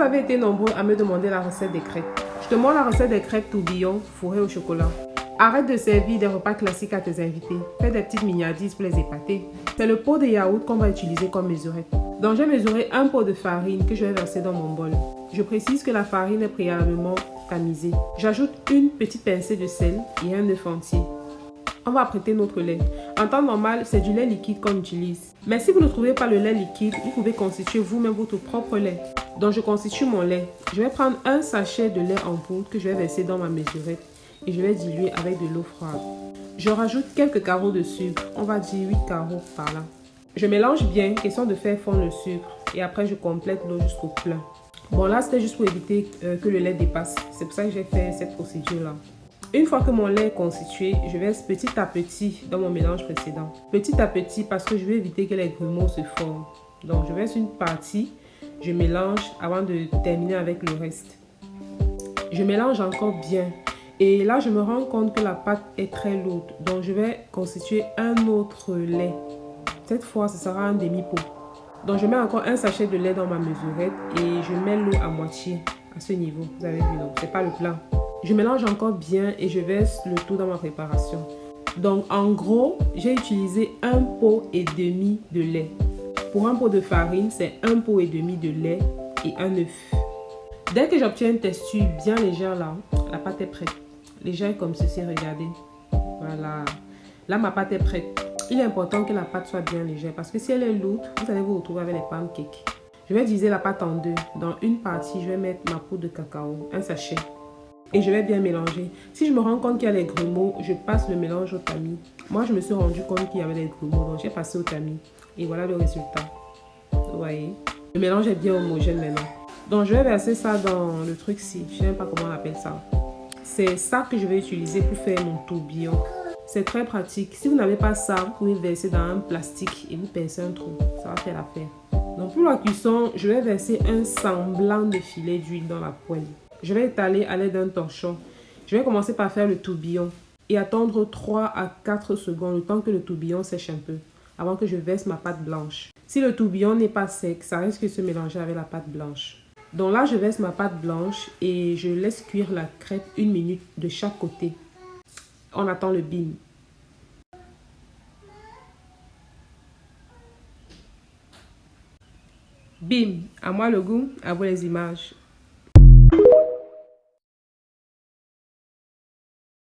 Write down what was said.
avez été nombreux à me demander la recette des crêpes. Je te montre la recette des crêpes tourbillon fourrées au chocolat. Arrête de servir des repas classiques à tes invités. Fais des petites mignardises pour les épater. C'est le pot de yaourt qu'on va utiliser comme mesurette. Donc j'ai mesuré un pot de farine que je vais verser dans mon bol. Je précise que la farine est préalablement tamisée. J'ajoute une petite pincée de sel et un œuf entier. On va apprêter notre lait. En temps normal, c'est du lait liquide qu'on utilise. Mais si vous ne trouvez pas le lait liquide, vous pouvez constituer vous-même votre propre lait. Donc je constitue mon lait. Je vais prendre un sachet de lait en poudre que je vais verser dans ma mesurette et je vais diluer avec de l'eau froide. Je rajoute quelques carreaux de sucre, on va dire 8 carreaux par là. Je mélange bien, question de faire fondre le sucre et après je complète l'eau jusqu'au plein. Bon là c'était juste pour éviter que le lait dépasse, c'est pour ça que j'ai fait cette procédure là. Une fois que mon lait est constitué, je verse petit à petit dans mon mélange précédent. Petit à petit parce que je veux éviter que les grumeaux se forment. Donc je verse une partie, je mélange avant de terminer avec le reste. Je mélange encore bien. Et là je me rends compte que la pâte est très lourde. Donc je vais constituer un autre lait. Cette fois ce sera un demi-pot. Donc je mets encore un sachet de lait dans ma mesurette et je mets l'eau à moitié à ce niveau. Vous avez vu, donc c'est pas le plein. Je mélange encore bien et je verse le tout dans ma préparation. Donc en gros, j'ai utilisé un pot et demi de lait. Pour un pot de farine, c'est un pot et demi de lait et un œuf. Dès que j'obtiens une texture bien légère là, la pâte est prête. Légère comme ceci, regardez. Voilà. Là, ma pâte est prête. Il est important que la pâte soit bien légère parce que si elle est lourde, vous allez vous retrouver avec les pancakes. Je vais diviser la pâte en deux. Dans une partie, je vais mettre ma poudre de cacao, un sachet. Et je vais bien mélanger. Si je me rends compte qu'il y a les grumeaux, je passe le mélange au tamis. Moi, je me suis rendu compte qu'il y avait les grumeaux, donc j'ai passé au tamis. Et voilà le résultat. Vous voyez? Le mélange est bien homogène maintenant. Donc, je vais verser ça dans le truc-ci. Je ne sais même pas comment on appelle ça. C'est ça que je vais utiliser pour faire mon tourbillon. C'est très pratique. Si vous n'avez pas ça, vous pouvez verser dans un plastique et vous pincez un trou. Ça va faire l'affaire. Donc, pour la cuisson, je vais verser un semblant de filet d'huile dans la poêle. Je vais étaler à l'aide d'un torchon. Je vais commencer par faire le tourbillon et attendre 3 à 4 secondes, le temps que le tourbillon sèche un peu, avant que je verse ma pâte blanche. Si le tourbillon n'est pas sec, ça risque de se mélanger avec la pâte blanche. Donc là, je verse ma pâte blanche et je laisse cuire la crêpe 1 minute de chaque côté. On attend le bim. Bim, à moi le goût, à vous les images.